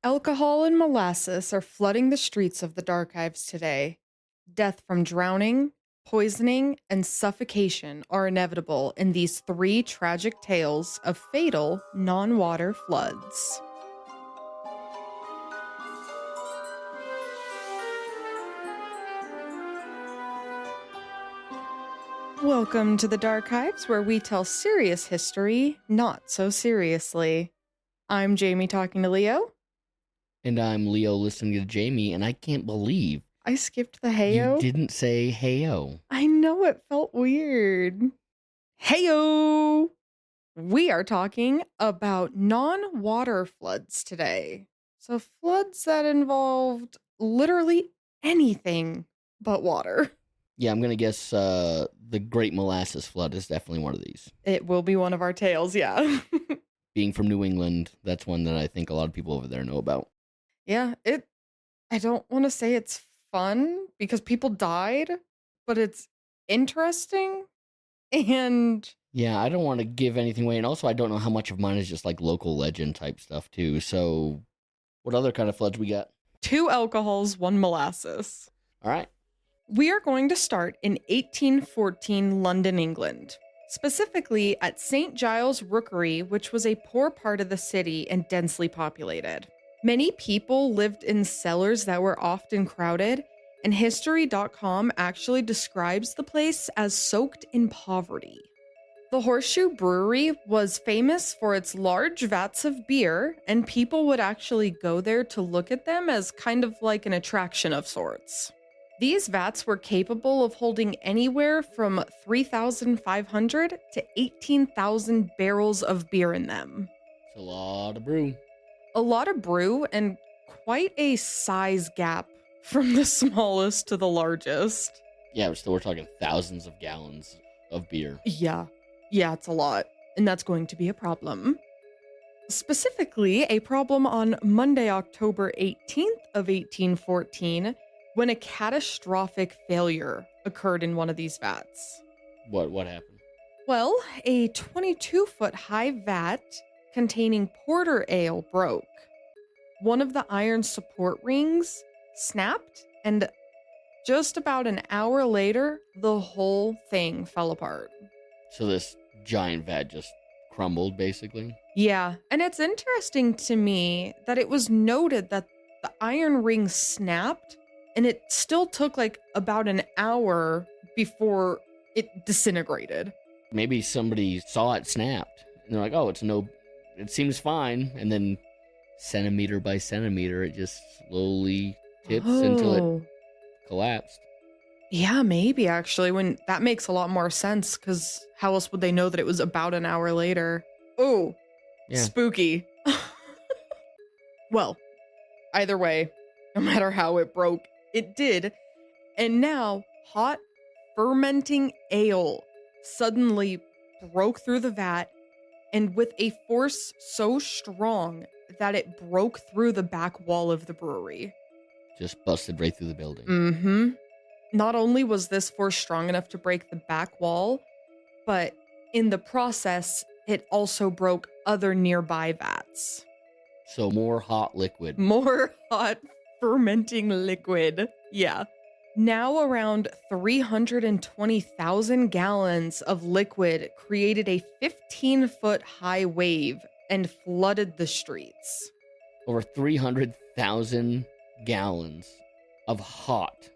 Alcohol and molasses are flooding the streets of the Darkives today. Death from drowning, poisoning, and suffocation are inevitable in these three tragic tales of fatal non water floods. Welcome to the Darkives, where we tell serious history not so seriously. I'm Jamie talking to Leo. And I'm Leo listening to Jamie, and I can't believe I skipped the you heyo. didn't say heyo. I know it felt weird. Heyo! We are talking about non-water floods today. So floods that involved literally anything but water. Yeah, I'm going to guess the Great Molasses Flood is definitely one of these. It will be one of our tales, yeah. Being from New England, that's one that I think a lot of people over there know about. Yeah, I don't want to say it's fun because people died, but it's interesting and Yeah, I don't want to give anything away, and also I don't know how much of mine is just like local legend type stuff too. So what other kind of floods we got? 2 alcohols, 1 molasses. All right. We are going to start in 1814 London, England, specifically at St. Giles Rookery, which was a poor part of the city and densely populated. Many people lived in cellars that were often crowded, and History.com actually describes the place as soaked in poverty. The Horseshoe Brewery was famous for its large vats of beer, and people would actually go there to look at them as kind of like an attraction of sorts. These vats were capable of holding anywhere from 3,500 to 18,000 barrels of beer in them. It's a lot of brew. A lot of brew and quite a size gap from the smallest to the largest. Yeah, we're talking thousands of gallons of beer. Yeah, it's a lot, and that's going to be a problem. Specifically, a problem on Monday, October 18th of 1814, when a catastrophic failure occurred in one of these vats. What happened? Well, a 22-foot high vat containing porter ale broke. One of the iron support rings snapped, and just about an hour later, the whole thing fell apart. So this giant vat just crumbled, basically? Yeah, and it's interesting to me that it was noted that the iron ring snapped, and it still took like about an hour before it disintegrated. Maybe somebody saw it snapped, and they're like, oh, it seems fine, and then centimeter by centimeter, it just slowly tips until it collapsed. Yeah, maybe actually. When that makes a lot more sense, because how else would they know that it was about an hour later? Oh, yeah. Spooky. Well, either way, no matter how it broke, it did. And now, hot, fermenting ale suddenly broke through the vat, and with a force so strong that it broke through the back wall of the brewery. Just busted right through the building. Mm-hmm. Not only was this force strong enough to break the back wall, but in the process, it also broke other nearby vats. So more hot liquid. More hot fermenting liquid. Yeah. Now around 320,000 gallons of liquid created a 15-foot high wave and flooded the streets. Over 300,000 gallons of hot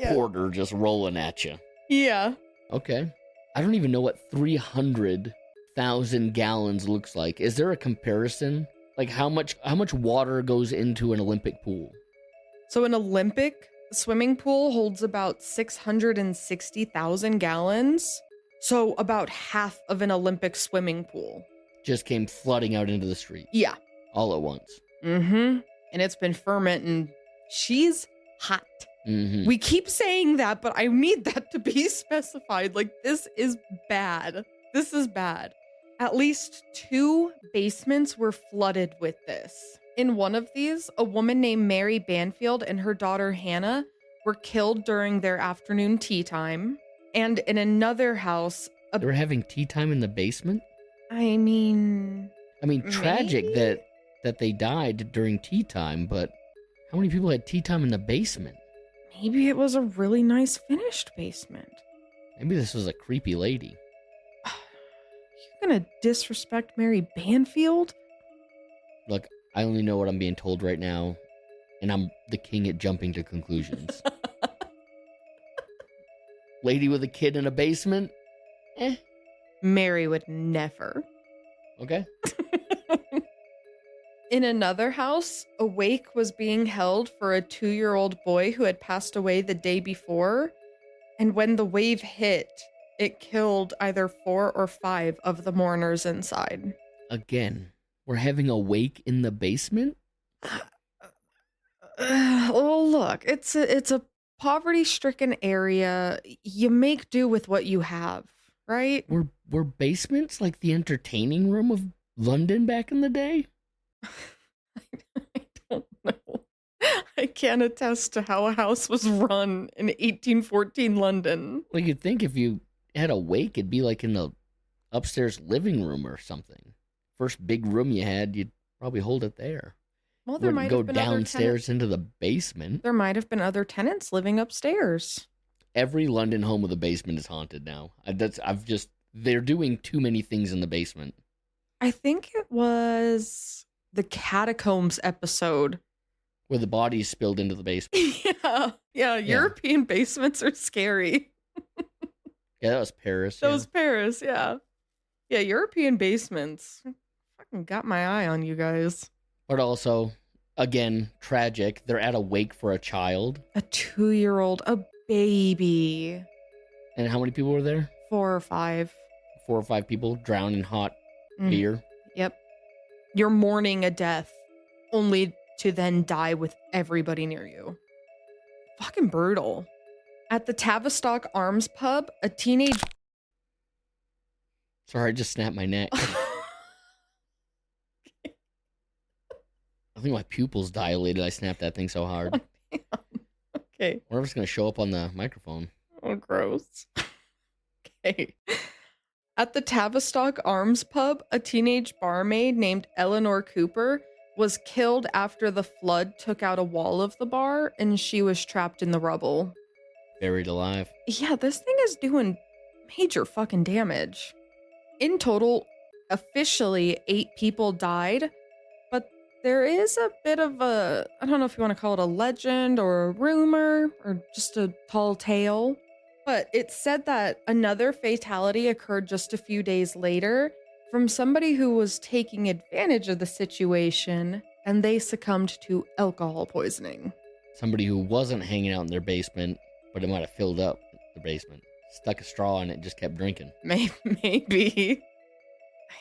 porter just rolling at you. Yeah. Okay. I don't even know what 300,000 gallons looks like. Is there a comparison? Like how much water goes into an Olympic pool? So an Olympic swimming pool holds about 660,000 gallons. So about half of an Olympic swimming pool. Just came flooding out into the street. Yeah. All at once. Mm-hmm. And it's been fermenting. She's hot. Mm-hmm. We keep saying that, but I need that to be specified. Like, this is bad. This is bad. At least 2 basements were flooded with this. In one of these, a woman named Mary Banfield and her daughter Hannah were killed during their afternoon tea time. And in another house... They were having tea time in the basement? I mean, tragic maybe? that that they died during tea time, but how many people had tea time in the basement? Maybe it was a really nice finished basement. Maybe this was a creepy lady. You're gonna disrespect Mary Banfield? Look, I only know what I'm being told right now, and I'm the king at jumping to conclusions. Lady with a kid in a basement? Mary would never. Okay. In another house, a wake was being held for a 2-year-old boy who had passed away the day before. And when the wave hit, it killed either 4 or 5 of the mourners inside. Again, we're having a wake in the basement? Well, look, it's a poverty-stricken area. You make do with what you have, right? Were basements like the entertaining room of London back in the day? I don't know. I can't attest to how a house was run in 1814 London. Well, you'd think if you had a wake, it'd be like in the upstairs living room or something. First big room you had, you'd probably hold it there. Well, there might go have been downstairs into the basement. There might have been other tenants living upstairs. Every London home with a basement is haunted now. They're doing too many things in the basement. I think it was the Catacombs episode. Where the bodies spilled into the basement. Yeah, European basements are scary. Yeah, that was Paris. That was Paris, yeah. Yeah, European basements. Fucking got my eye on you guys. But also, again, tragic. They're at a wake for a child. A 2-year-old, a baby. And how many people were there? 4 or 5. 4 or 5 people drowned in hot beer. Yep. You're mourning a death, only to then die with everybody near you. Fucking brutal. At the Tavistock Arms pub, a teenage... Sorry, I just snapped my neck. I think my pupils dilated. I snapped that thing so hard. Okay. I wonder if it's going to show up on the microphone. Oh, gross. Okay. At the Tavistock Arms pub, a teenage barmaid named Eleanor Cooper was killed after the flood took out a wall of the bar and she was trapped in the rubble. Buried alive. Yeah, this thing is doing major fucking damage. In total, officially 8 people died, but there is a bit of a, I don't know if you want to call it a legend or a rumor or just a tall tale, but it's said that another fatality occurred just a few days later from somebody who was taking advantage of the situation and they succumbed to alcohol poisoning. Somebody who wasn't hanging out in their basement, but it might have filled up the basement. Stuck a straw in it and just kept drinking. Maybe.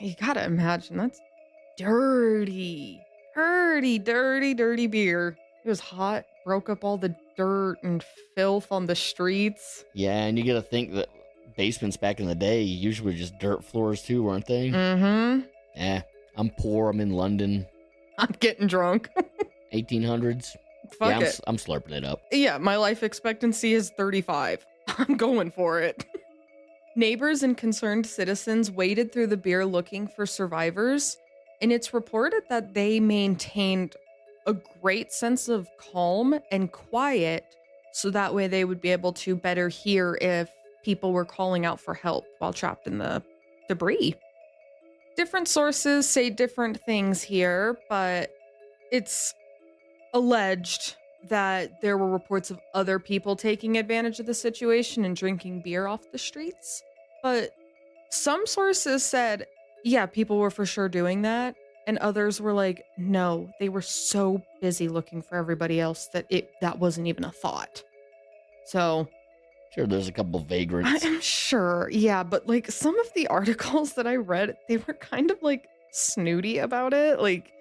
You gotta imagine, that's dirty beer. It was hot, broke up all the dirt and filth on the streets. Yeah, and you gotta think that basements back in the day usually were just dirt floors too, weren't they? Mm-hmm. Yeah, I'm poor, I'm in London. I'm getting drunk. 1800s. Fuck yeah, it. I'm slurping it up. Yeah, my life expectancy is 35. I'm going for it. Neighbors and concerned citizens waded through the beer looking for survivors, and it's reported that they maintained a great sense of calm and quiet so that way they would be able to better hear if people were calling out for help while trapped in the debris. Different sources say different things here, but it's alleged that there were reports of other people taking advantage of the situation and drinking beer off the streets. But some sources said, yeah, people were for sure doing that. And others were like, no, they were so busy looking for everybody else that that wasn't even a thought. So Sure, there's a couple vagrants. I'm sure. Yeah, but like some of the articles that I read, they were kind of like snooty about it. Like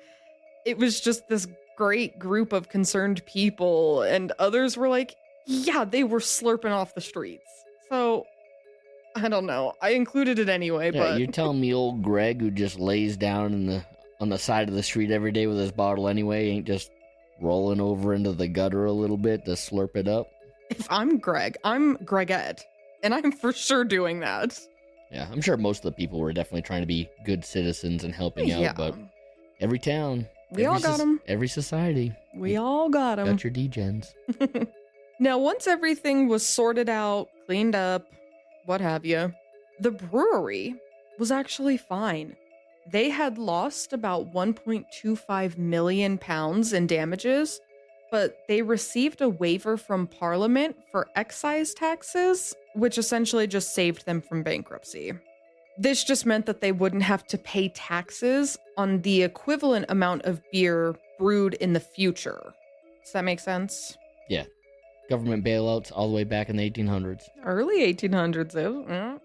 it was just this great group of concerned people, and others were like, yeah, they were slurping off the streets. So I don't know. I included it anyway, Yeah, but you're telling me old Greg, who just lays down on the side of the street every day with his bottle anyway, ain't just rolling over into the gutter a little bit to slurp it up? if I'm Greg, I'm Gregette, and I'm for sure doing that. Yeah, I'm sure most of the people were definitely trying to be good citizens and helping out, but every town We all got them. Every society. We all got them. Got your degens. Now, once everything was sorted out, cleaned up, what have you, the brewery was actually fine. They had lost about 1.25 million pounds in damages, but they received a waiver from Parliament for excise taxes, which essentially just saved them from bankruptcy. This just meant that they wouldn't have to pay taxes on the equivalent amount of beer brewed in the future. Does that make sense? Yeah. Government bailouts all the way back in the 1800s. Early 1800s, though.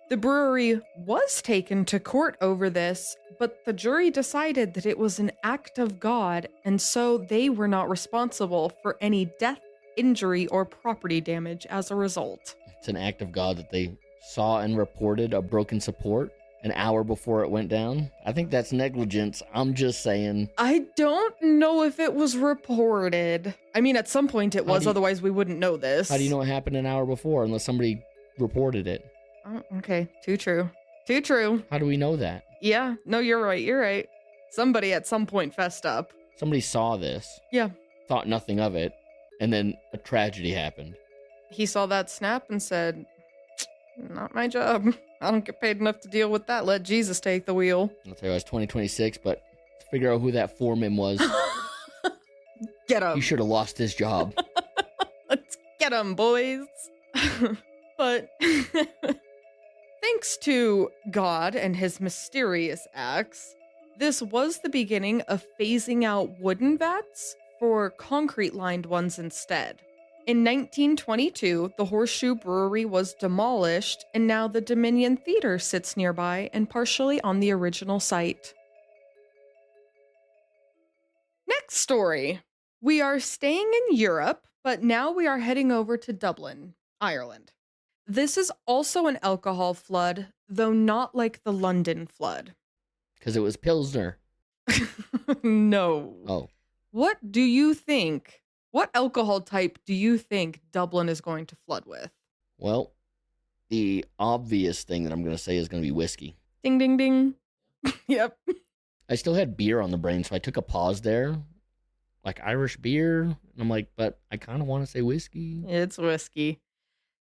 The brewery was taken to court over this, but the jury decided that it was an act of God, and so they were not responsible for any death, injury, or property damage as a result. It's an act of God that they saw and reported a broken support an hour before it went down. I think that's negligence. I'm just saying. I don't know if it was reported. I mean, at some point it was, otherwise we wouldn't know this. How do you know it happened an hour before unless somebody reported it? Oh, okay, too true. Too true. How do we know that? Yeah, no, you're right. Somebody at some point fessed up. Somebody saw this. Yeah. Thought nothing of it, and then a tragedy happened. He saw that snap and said, not my job. I don't get paid enough to deal with that. Let Jesus take the wheel. I'll tell you, it's 2026, but let's figure out who that foreman was. Get him. You should have lost his job. Let's get him, boys. But thanks to God and his mysterious acts, this was the beginning of phasing out wooden vats for concrete-lined ones instead. In 1922, the Horseshoe Brewery was demolished, and now the Dominion Theater sits nearby and partially on the original site. Next story. We are staying in Europe, but now we are heading over to Dublin, Ireland. This is also an alcohol flood, though not like the London flood. Because it was Pilsner. No. Oh. What do you think? What alcohol type do you think Dublin is going to flood with? Well, the obvious thing that I'm going to say is going to be whiskey. Ding, ding, ding. Yep. I still had beer on the brain, so I took a pause there. Like Irish beer. And I'm like, but I kind of want to say whiskey. It's whiskey.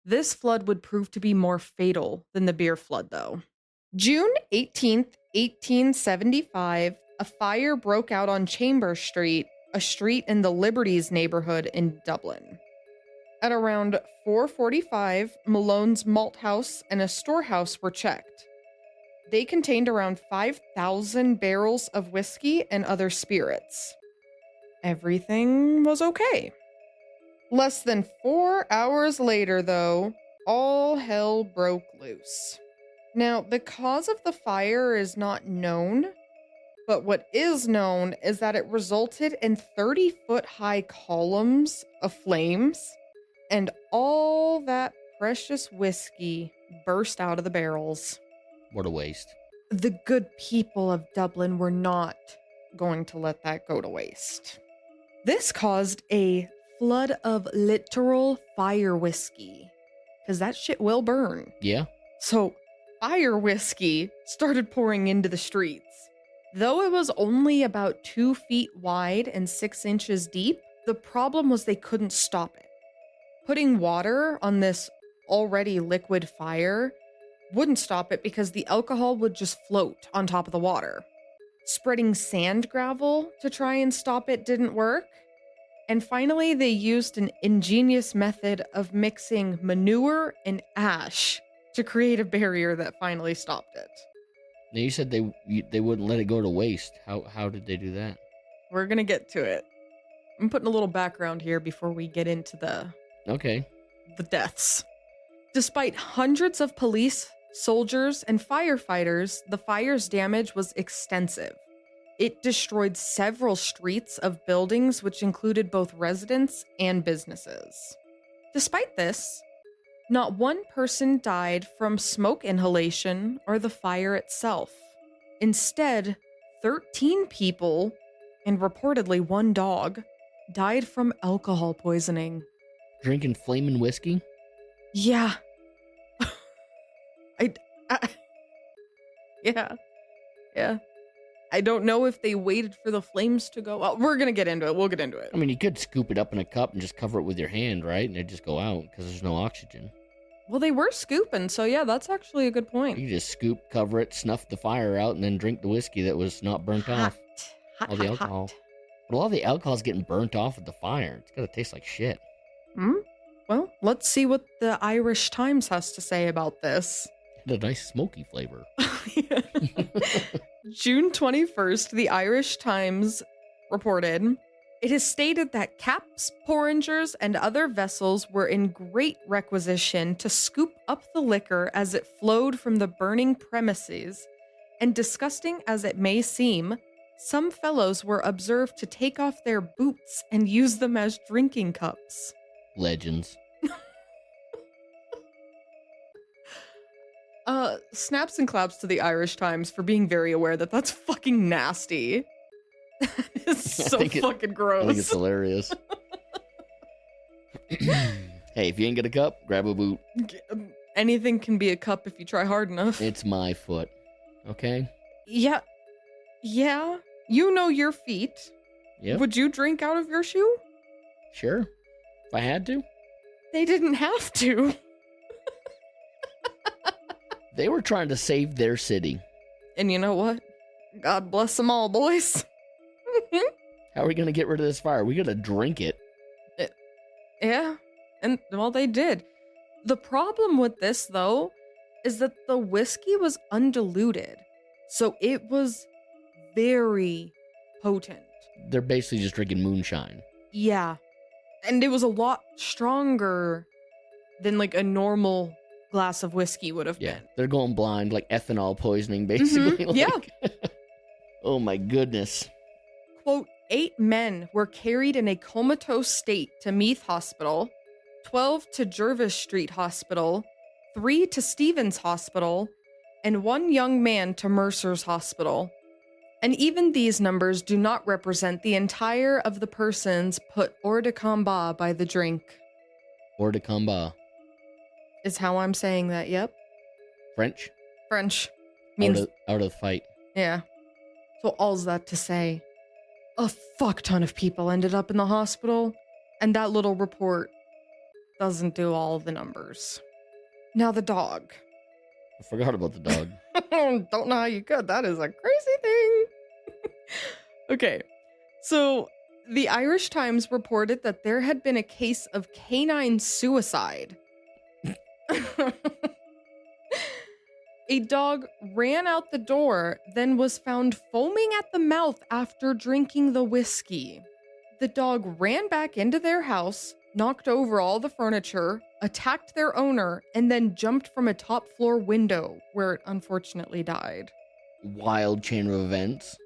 This flood would prove to be more fatal than the beer flood, though. June 18th, 1875, a fire broke out on Chambers Street, a street in the Liberties neighborhood in Dublin. At around 4:45, Malone's malt house and a storehouse were checked. They contained around 5,000 barrels of whiskey and other spirits. Everything was okay. Less than 4 hours later, though, all hell broke loose. Now, the cause of the fire is not known, but what is known is that it resulted in 30-foot-high columns of flames, and all that precious whiskey burst out of the barrels. What a waste. The good people of Dublin were not going to let that go to waste. This caused a flood of literal fire whiskey, because that shit will burn. Yeah. So fire whiskey started pouring into the streets. Though it was only about 2 feet wide and 6 inches deep, the problem was they couldn't stop it. Putting water on this already liquid fire wouldn't stop it because the alcohol would just float on top of the water. Spreading sand gravel to try and stop it didn't work. And finally, they used an ingenious method of mixing manure and ash to create a barrier that finally stopped it. Now you said they wouldn't let it go to waste. How did they do that? We're going to get to it. I'm putting a little background here before we get into the deaths. Despite hundreds of police, soldiers, and firefighters, the fire's damage was extensive. It destroyed several streets of buildings, which included both residents and businesses. Despite this, not one person died from smoke inhalation or the fire itself. Instead, 13 people, and reportedly 1 dog, died from alcohol poisoning. Drinking flamin' whiskey? Yeah. Yeah. I don't know if they waited for the flames to go out. We're going to get into it. We'll get into it. I mean, you could scoop it up in a cup and just cover it with your hand, right? And it'd just go out because there's no oxygen. Well, they were scooping, so yeah, that's actually a good point. You just scoop, cover it, snuff the fire out, and then drink the whiskey that was not burnt off. All the alcohol. But all the alcohol's getting burnt off with the fire. It's gotta taste like shit. Well, let's see what the Irish Times has to say about this. It had a nice smoky flavor. June 21st, the Irish Times reported, it is stated that caps, porringers, and other vessels were in great requisition to scoop up the liquor as it flowed from the burning premises, and disgusting as it may seem, some fellows were observed to take off their boots and use them as drinking cups. Legends. Snaps and claps to the Irish Times for being very aware that that's fucking nasty. It's so fucking gross. I think it's hilarious. Hey, if you ain't got a cup, grab a boot. Anything can be a cup if you try hard enough. It's my foot. Okay? Yeah. Yeah. You know your feet. Yep. Would you drink out of your shoe? Sure. If I had to. They didn't have to. They were trying to save their city. And you know what? God bless them all, boys. How are we going to get rid of this fire? We got to drink it. Yeah. And, well, they did. The problem with this, though, is that the whiskey was undiluted. So it was very potent. They're basically just drinking moonshine. Yeah. And it was a lot stronger than, like, a normal glass of whiskey would have been. They're going blind, like ethanol poisoning, basically. Mm-hmm. Yeah. Oh, my goodness. Quote, 8 men were carried in a comatose state to Meath Hospital, 12 to Jervis Street Hospital, 3 to Stevens Hospital, and 1 young man to Mercer's Hospital. And even these numbers do not represent the entire of the persons put hors de combat by the drink. Hors de combat. Is how I'm saying that, yep. French? French. Means out of the fight. Yeah. So all's that to say, a fuck ton of people ended up in the hospital, and that little report doesn't do all the numbers. Now the dog. I forgot about the dog. Don't know how you could. That is a crazy thing. Okay. So the Irish Times reported that there had been a case of canine suicide. A dog ran out the door, then was found foaming at the mouth after drinking the whiskey. The dog ran back into their house, knocked over all the furniture, attacked their owner, and then jumped from a top floor window, where it unfortunately died. Wild chain of events.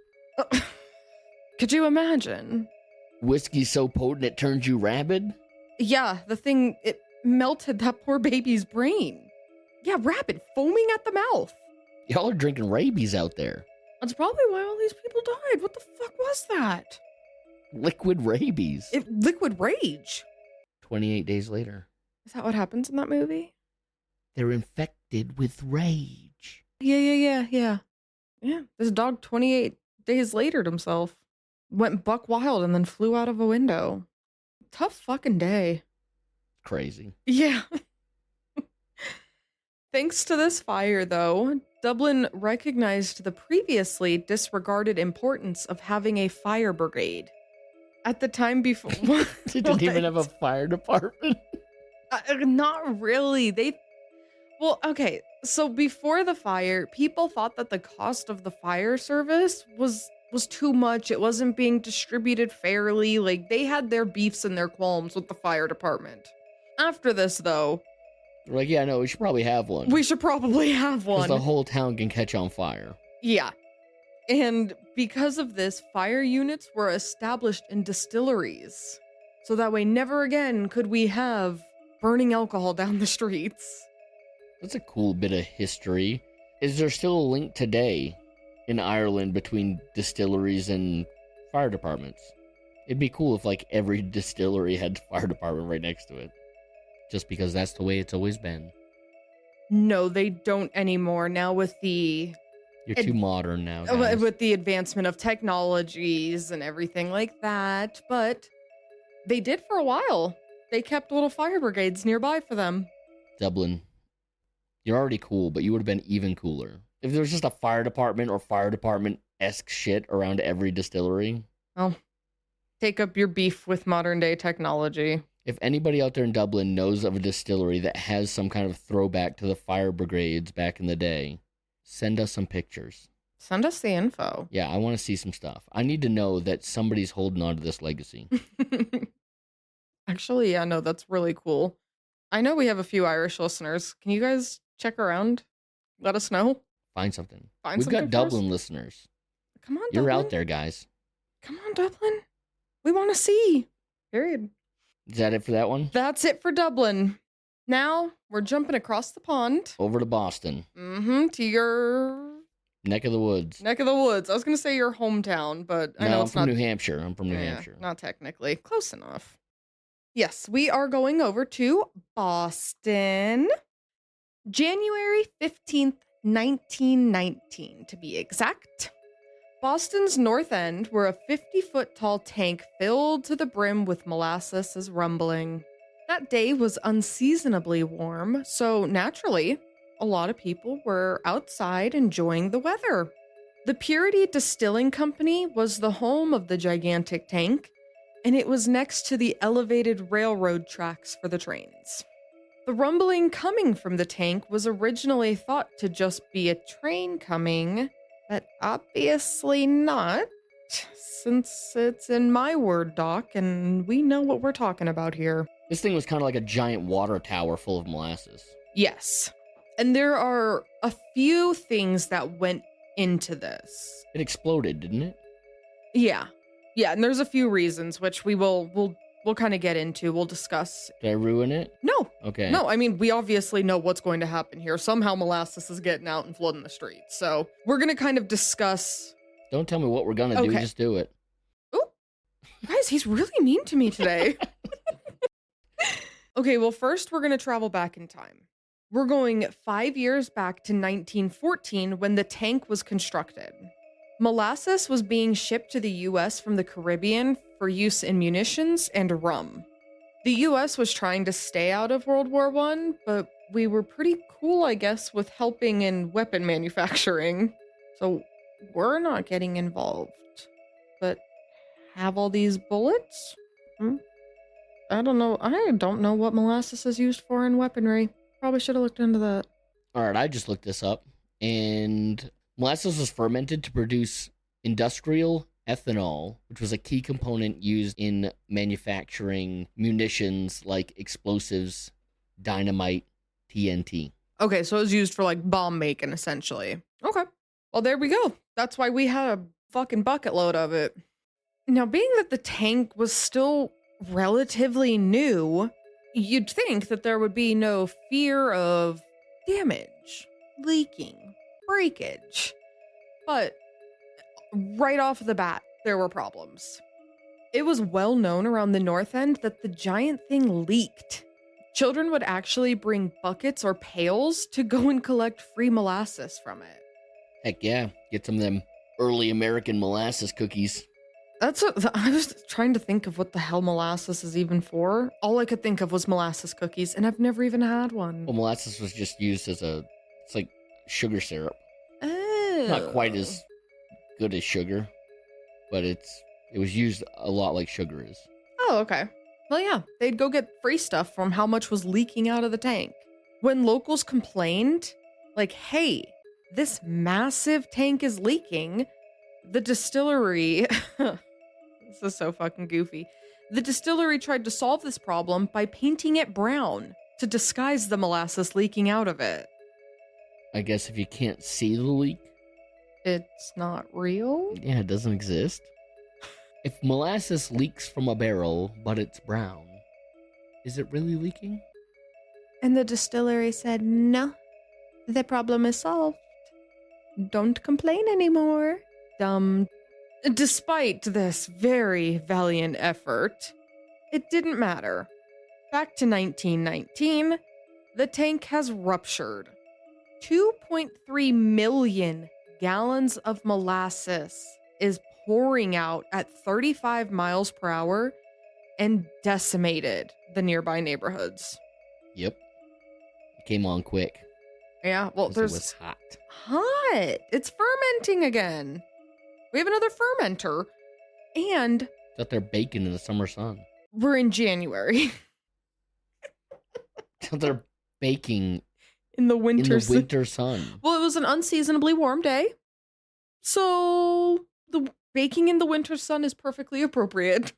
Could you imagine? Whiskey's so potent it turns you rabid? Yeah, the thing, it melted that poor baby's brain. Yeah, rabid, foaming at the mouth. Y'all are drinking rabies out there. That's probably why all these people died. What the fuck was that? Liquid rabies. Liquid rage. 28 days later. Is that what happens in that movie? They're infected with rage. Yeah. Yeah, this dog 28 days later himself. Went buck wild and then flew out of a window. Tough fucking day. Crazy. Yeah. Thanks to this fire, though, Dublin recognized the previously disregarded importance of having a fire brigade. At the time before... They didn't even have a fire department? Not really. Well, okay, so before the fire, people thought that the cost of the fire service was too much. It wasn't being distributed fairly. Like, they had their beefs and their qualms with the fire department. After this, though... We're like, yeah, no, we should probably have one. We should probably have one. Because the whole town can catch on fire. Yeah. And because of this, fire units were established in distilleries. So that way, never again could we have burning alcohol down the streets. That's a cool bit of history. Is there still a link today in Ireland between distilleries and fire departments? It'd be cool if, like, every distillery had a fire department right next to it. Just because that's the way it's always been. No, they don't anymore. Now with the... You're too modern now, guys. With the advancement of technologies and everything like that. But they did for a while. They kept little fire brigades nearby for them. Dublin, you're already cool, but you would have been even cooler. If there was just a fire department or fire department-esque shit around every distillery. Well, take up your beef with modern day technology. If anybody out there in Dublin knows of a distillery that has some kind of throwback to the fire brigades back in the day, send us some pictures. Send us the info. Yeah, I want to see some stuff. I need to know that somebody's holding on to this legacy. Actually, yeah, no, that's really cool. I know we have a few Irish listeners. Can you guys check around? Let us know. Find something. Find We've something got Dublin listeners. Come on, You're Dublin. out there, guys. Come on, Dublin. We want to see. Period. Is that it for that one? That's it for Dublin. Now we're jumping across the pond. Over to Boston. To your Neck of the woods. neck of the woods. I was going to say your hometown, but I know I'm it's from not. New Hampshire. I'm from New Hampshire. Not technically. Close enough. Yes, we are going over to Boston. January 15th, 1919, to be exact. Boston's north end, where a 50-foot tall tank filled to the brim with molasses is rumbling. That day was unseasonably warm, so naturally, a lot of people were outside enjoying the weather. The Purity Distilling Company was the home of the gigantic tank, and it was next to the elevated railroad tracks for the trains. The rumbling coming from the tank was originally thought to just be a train coming, but obviously not, since it's in my Word doc and we know what we're talking about here. This thing was kind of like a giant water tower full of molasses. Yes. And there are a few things that went into this. It exploded, didn't it? Yeah. Yeah, and there's a few reasons which we'll kind of get into. We'll discuss. Did I ruin it? No. Okay. No, I mean, we obviously know what's going to happen here. Somehow molasses is getting out and flooding the streets. So we're going to kind of discuss. Don't tell me what we're going to do. Okay. Just do it. Ooh, guys, he's really mean to me today. Okay, well, first we're going to travel back in time. We're going 5 years back to 1914 when the tank was constructed. Molasses was being shipped to the US from the Caribbean for use in munitions and rum. The US was trying to stay out of World War I, but we were pretty cool, I guess, with helping in weapon manufacturing. So we're not getting involved. But have all these bullets? I don't know. I don't know what molasses is used for in weaponry. Probably should have looked into that. All right, I just looked this up, and molasses was fermented to produce industrial ethanol, which was a key component used in manufacturing munitions like explosives, dynamite, TNT. Okay, so it was used for like bomb making, essentially. Okay. Well, there we go. That's why we had a fucking bucket load of it. Now, being that the tank was still relatively new, you'd think that there would be no fear of damage, leaking, breakage. But right off the bat, there were problems. It was well known around the north end that the giant thing leaked. Children would actually bring buckets or pails to go and collect free molasses from it. Heck yeah, get some of them early American molasses cookies. I was trying to think of what the hell molasses is even for. All I could think of was molasses cookies, and I've never even had one. Well, molasses was just used as it's like sugar syrup. Oh. Not quite as good as sugar, but it was used a lot like sugar is. Oh, okay. Well, yeah, they'd go get free stuff from how much was leaking out of the tank. When locals complained, like, hey, this massive tank is leaking, the distillery... This is so fucking goofy. The distillery tried to solve this problem by painting it brown to disguise the molasses leaking out of it. I guess if you can't see the leak, it's not real? Yeah, it doesn't exist. If molasses leaks from a barrel, but it's brown, is it really leaking? And the distillery said, no, the problem is solved. Don't complain anymore. Dumb. Despite this very valiant effort, it didn't matter. Back to 1919, the tank has ruptured. 2.3 million gallons of molasses is pouring out at 35 miles per hour and decimated the nearby neighborhoods. Yep. It came on quick. Yeah, well, It there's was hot. hot. It's fermenting again. We have another fermenter. And It's out there baking in the summer sun. we're in January. It's out there baking In the in winter the winter sun. Well, it was an unseasonably warm day. So the baking in the winter sun is perfectly appropriate.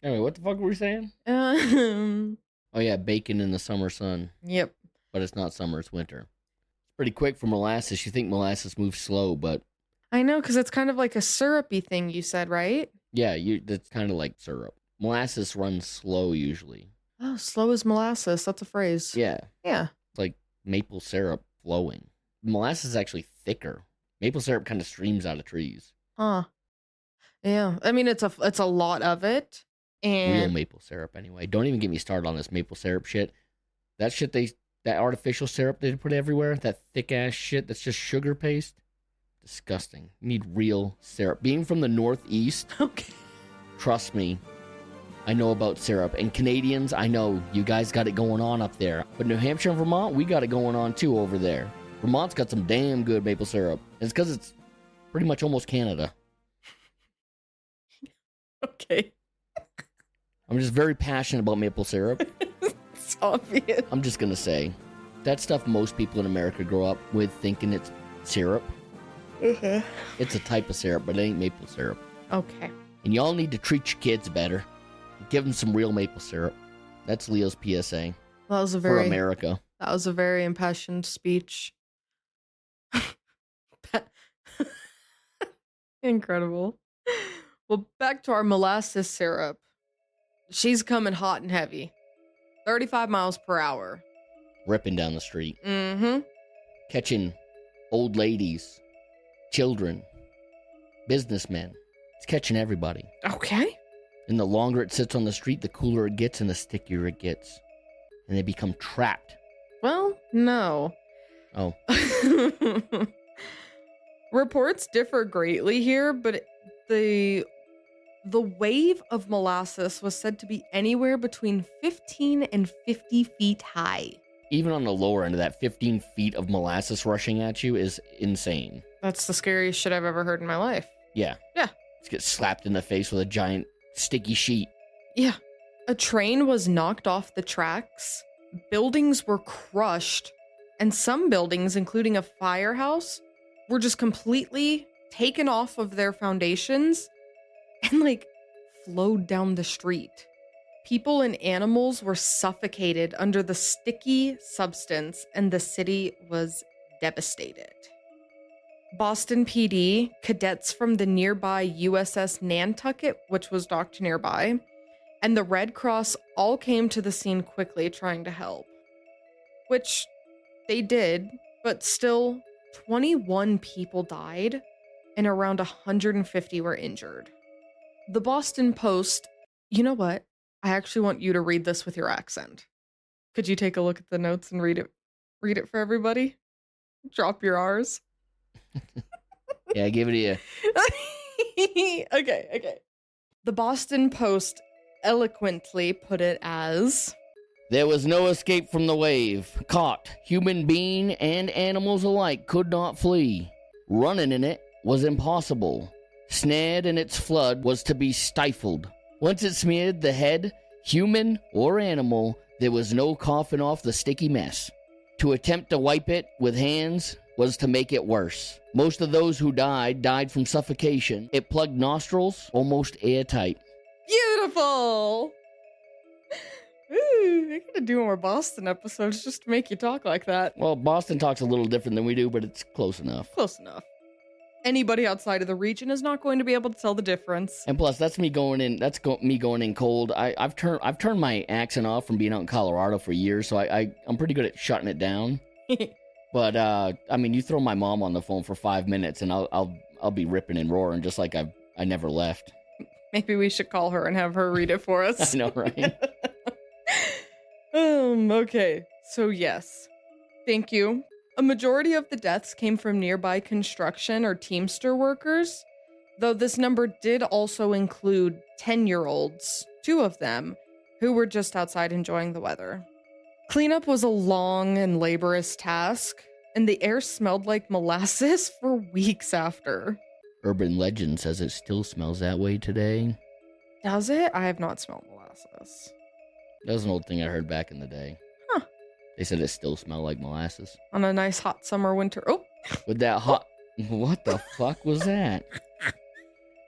Anyway, what the fuck were we saying? Oh yeah, baking in the summer sun. Yep. But it's not summer, it's winter. It's pretty quick for molasses. You think molasses moves slow, but I know, because it's kind of like a syrupy thing you said, right? yeah, that's kind of like syrup. Molasses runs slow usually. Oh, slow as molasses. That's a phrase. Yeah, Yeah. it's like maple syrup flowing. Molasses is actually thicker. Maple syrup kind of streams out of trees. Huh. Yeah. I mean, it's a lot of it. Real And maple syrup, anyway. Don't even get me started on this maple syrup shit. That shit that artificial syrup they put everywhere, that thick ass shit that's just sugar paste. Disgusting. You need real syrup. Being from the Northeast, okay. trust me, I know about syrup. And Canadians, I know you guys got it going on up there. But New Hampshire and Vermont, we got it going on too over there. Vermont's got some damn good maple syrup. And it's because it's pretty much almost Canada. Okay. I'm just very passionate about maple syrup. It's obvious. I'm just going to say, that stuff most people in America grow up with thinking it's syrup. Okay. It's a type of syrup, but it ain't maple syrup. Okay. And y'all need to treat your kids better. Give them some real maple syrup. That's Leo's PSA That was a for very America. That was a very impassioned speech. Incredible. Well, back to our molasses syrup. She's coming hot and heavy. 35 miles per hour. Ripping down the street. Mm-hmm. Catching old ladies, children, businessmen. It's catching everybody. Okay. And the longer it sits on the street, the cooler it gets and the stickier it gets. And they become trapped. Well, no. Oh. Reports differ greatly here, but the wave of molasses was said to be anywhere between 15 and 50 feet high. Even on the lower end of that, 15 feet of molasses rushing at you is insane. That's the scariest shit I've ever heard in my life. Yeah. Yeah. Just get slapped in the face with a giant sticky sheet. Yeah. A train was knocked off the tracks, buildings were crushed, and some buildings, including a firehouse, were just completely taken off of their foundations and flowed down the street. People and animals were suffocated under the sticky substance, and the city was devastated. Boston PD, cadets from the nearby USS Nantucket, which was docked nearby, and the Red Cross all came to the scene quickly trying to help. Which they did, but still 21 people died and around 150 were injured. The Boston Post, you know what? I actually want you to read this with your accent. Could you take a look at the notes and read it? Read it for everybody? Drop your R's. Yeah, I give it to you. Okay. The Boston Post eloquently put it as... There was no escape from the wave. Caught, human being and animals alike could not flee. Running in it was impossible. Snared in its flood was to be stifled. Once it smeared the head, human or animal, there was no coughing off the sticky mess. To attempt to wipe it with hands was to make it worse. Most of those who died from suffocation. It plugged nostrils almost airtight. Beautiful! Ooh, I gotta do more Boston episodes just to make you talk like that. Well, Boston talks a little different than we do, but it's close enough. Close enough. Anybody outside of the region is not going to be able to tell the difference. And plus, that's me going in. Me going in cold. I've turned my accent off from being out in Colorado for years, so I'm pretty good at shutting it down. But I mean, you throw my mom on the phone for 5 minutes, and I'll be ripping and roaring just like I never left. Maybe we should call her and have her read it for us. I know, right? Okay. So yes, thank you. A majority of the deaths came from nearby construction or teamster workers, though this number did also include 10-year-olds, 2 of them, who were just outside enjoying the weather. Cleanup was a long and laborious task, and the air smelled like molasses for weeks after. Urban legend says it still smells that way today. Does it? I have not smelled molasses. That was an old thing I heard back in the day. Huh. They said it still smelled like molasses. On a nice hot summer winter. Oh! With that hot... What the fuck was that?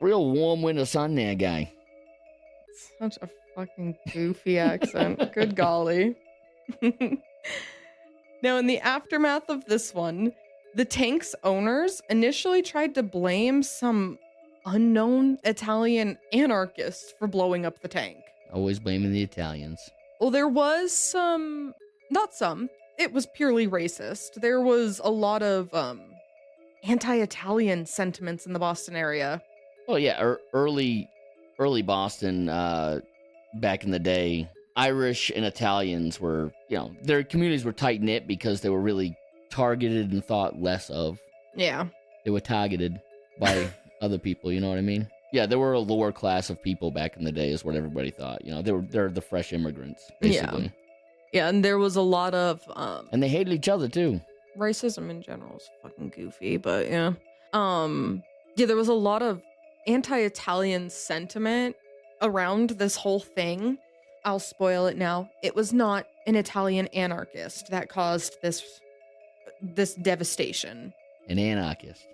Real warm winter sun there, guy. Such a fucking goofy accent. Good golly. Now, in the aftermath of this one, the tank's owners initially tried to blame some unknown Italian anarchists for blowing up the tank. Always blaming the Italians. Well, there was it was purely racist. There was a lot of anti-Italian sentiments in the Boston area. Oh yeah, early Boston, back in the day, Irish and Italians were, their communities were tight-knit because they were really targeted and thought less of. Yeah. They were targeted by other people, you know what I mean? Yeah, there were a lower class of people back in the day is what everybody thought. They're the fresh immigrants, basically. Yeah, and there was a lot of... and they hated each other, too. Racism in general is fucking goofy, but yeah. Yeah, there was a lot of anti-Italian sentiment around this whole thing. I'll spoil it now. It was not an Italian anarchist that caused this devastation. An anarchist.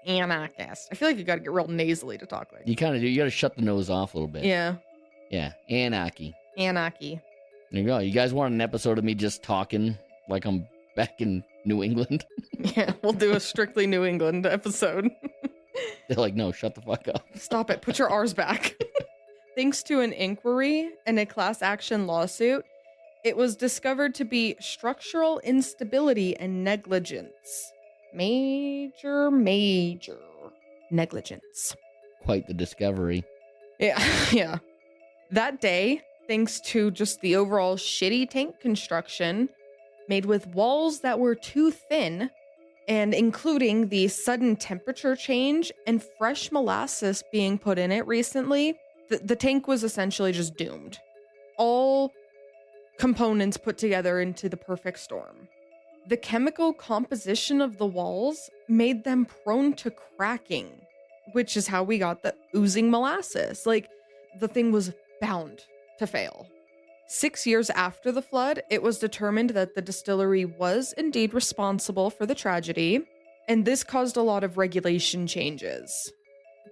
Anarchist. I feel like you gotta get real nasally to talk like that. You kind of do. You gotta shut the nose off a little bit. Yeah. Yeah. Anarchy. Anarchy. There you go. You guys want an episode of me just talking like I'm back in New England? Yeah, we'll do a strictly New England episode. They're like, no, shut the fuck up. Stop it. Put your R's back. Thanks to an inquiry and a class action lawsuit, it was discovered to be structural instability and negligence. Major negligence. Quite the discovery. Yeah, yeah. That day, thanks to just the overall shitty tank construction, made with walls that were too thin, and including the sudden temperature change and fresh molasses being put in it recently, the tank was essentially just doomed. All components put together into the perfect storm. The chemical composition of the walls made them prone to cracking, which is how we got the oozing molasses. Like, the thing was bound to fail. 6 years after the flood, it was determined that the distillery was indeed responsible for the tragedy, and this caused a lot of regulation changes.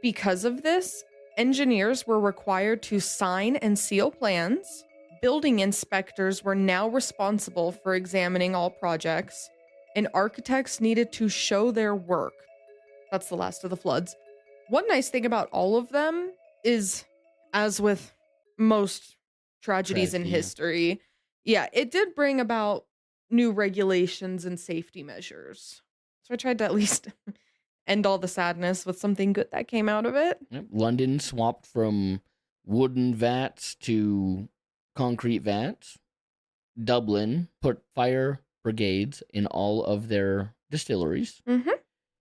Because of this, engineers were required to sign and seal plans. Building inspectors were now responsible for examining all projects, and architects needed to show their work. That's the last of the floods. One nice thing about all of them is, as with most tragedies in history, yeah, it did bring about new regulations and safety measures. So I tried to at least end all the sadness with something good that came out of it. Yep. London swapped from wooden vats to concrete vats. Dublin put fire brigades in all of their distilleries. Mm-hmm.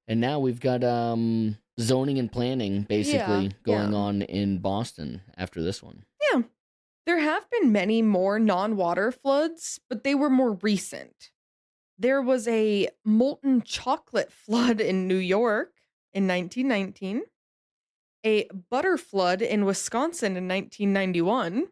And now we've got zoning and planning basically going on in Boston after this one. Yeah. There have been many more non-water floods, but they were more recent. There was a molten chocolate flood in New York in 1919, a butter flood in Wisconsin in 1991,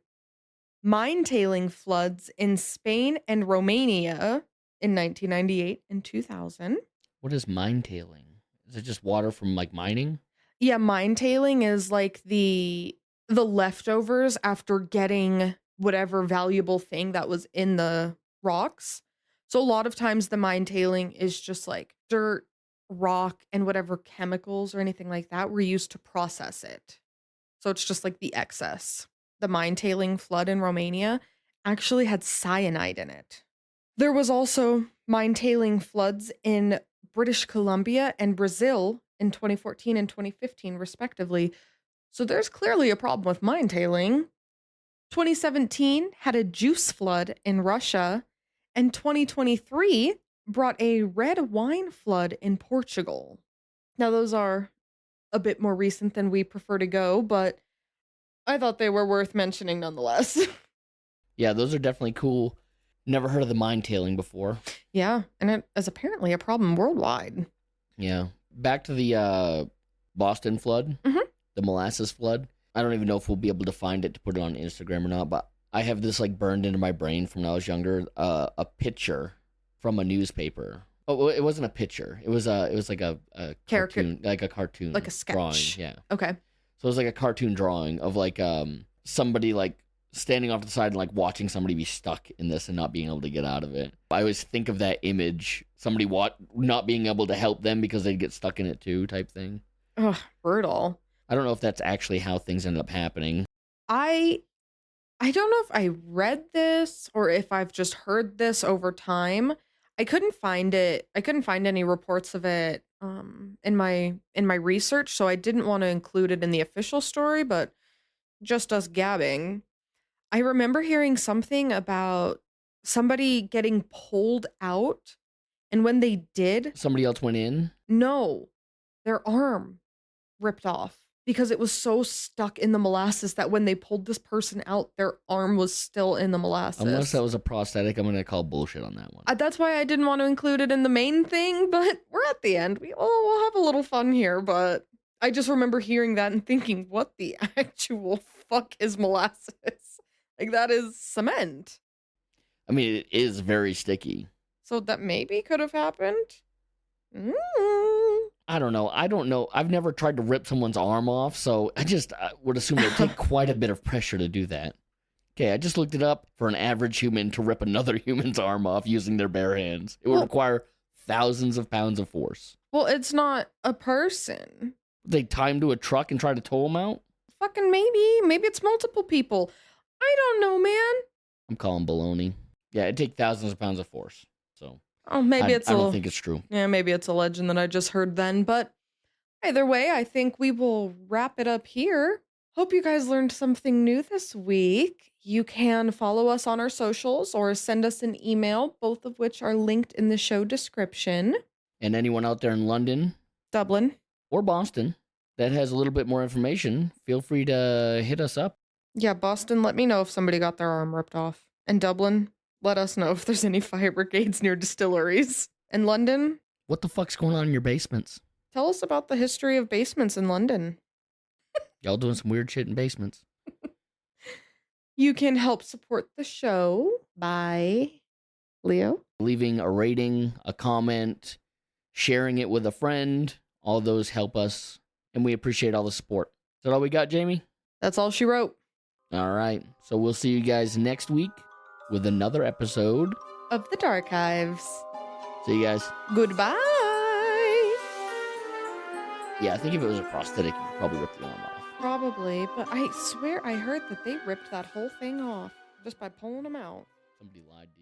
mine tailing floods in Spain and Romania in 1998 and 2000. What is mine tailing? Is it just water from like mining? Yeah, mine tailing is like the leftovers after getting whatever valuable thing that was in the rocks. So a lot of times the mine tailing is just like dirt, rock, and whatever chemicals or anything like that were used to process it. So it's just like the excess. The mine tailing flood in Romania actually had cyanide in it. There was also mine tailing floods in British Columbia and Brazil in 2014 and 2015, respectively. So there's clearly a problem with mine tailing. 2017 had a juice flood in Russia, and 2023 brought a red wine flood in Portugal. Now, those are a bit more recent than we prefer to go, but I thought they were worth mentioning nonetheless. Yeah, those are definitely cool. Never heard of the mine tailing before. Yeah, and it is apparently a problem worldwide. Yeah. Back to the Boston flood, the Molasses Flood. I don't even know if we'll be able to find it to put it on Instagram or not, but I have this like burned into my brain from when I was younger. A picture from a newspaper. Oh, well, it wasn't a picture. It was like a cartoon, like a cartoon, like a sketch drawing. Yeah. Okay. So it was like a cartoon drawing of like somebody like standing off to the side and like watching somebody be stuck in this and not being able to get out of it. I always think of that image, somebody not being able to help them because they'd get stuck in it too, type thing. Ugh, brutal. I don't know if that's actually how things ended up happening. I don't know if I read this or if I've just heard this over time. I couldn't find it. I couldn't find any reports of it in my research, so I didn't want to include it in the official story, but just us gabbing. I remember hearing something about somebody getting pulled out, and when they did, Somebody else went in? no, their arm ripped off because it was so stuck in the molasses that when they pulled this person out, their arm was still in the molasses. Unless that was a prosthetic, I'm going to call bullshit on that one. That's why I didn't want to include it in the main thing, but we're at the end. We'll have a little fun here, but I just remember hearing that and thinking, what the actual fuck is molasses? Like, that is cement. I mean, it is very sticky. So that maybe could have happened? I don't know. I've never tried to rip someone's arm off, so I would assume it would take quite a bit of pressure to do that. Okay, I just looked it up. For an average human to rip another human's arm off using their bare hands, it would require thousands of pounds of force. Well, it's not a person. They tie him to a truck and try to tow him out? Fucking maybe. Maybe it's multiple people. I don't know, man. I'm calling baloney. Yeah, it'd take thousands of pounds of force. So maybe I don't think it's true. Yeah, maybe it's a legend that I just heard then. But either way, I think we will wrap it up here. Hope you guys learned something new this week. You can follow us on our socials or send us an email, both of which are linked in the show description. And anyone out there in London, Dublin, or Boston that has a little bit more information, feel free to hit us up. Yeah, Boston, let me know if somebody got their arm ripped off. And Dublin, let us know if there's any fire brigades near distilleries. And London, what the fuck's going on in your basements? Tell us about the history of basements in London. Y'all doing some weird shit in basements. You can help support the show by Leo leaving a rating, a comment, sharing it with a friend. All those help us, and we appreciate all the support. Is that all we got, Jamie? That's all she wrote. All right. So we'll see you guys next week with another episode of The Darchives. See you guys. Goodbye. Yeah, I think if it was a prosthetic, you could probably rip the arm off. Probably, but I swear I heard that they ripped that whole thing off just by pulling them out. Somebody lied to you.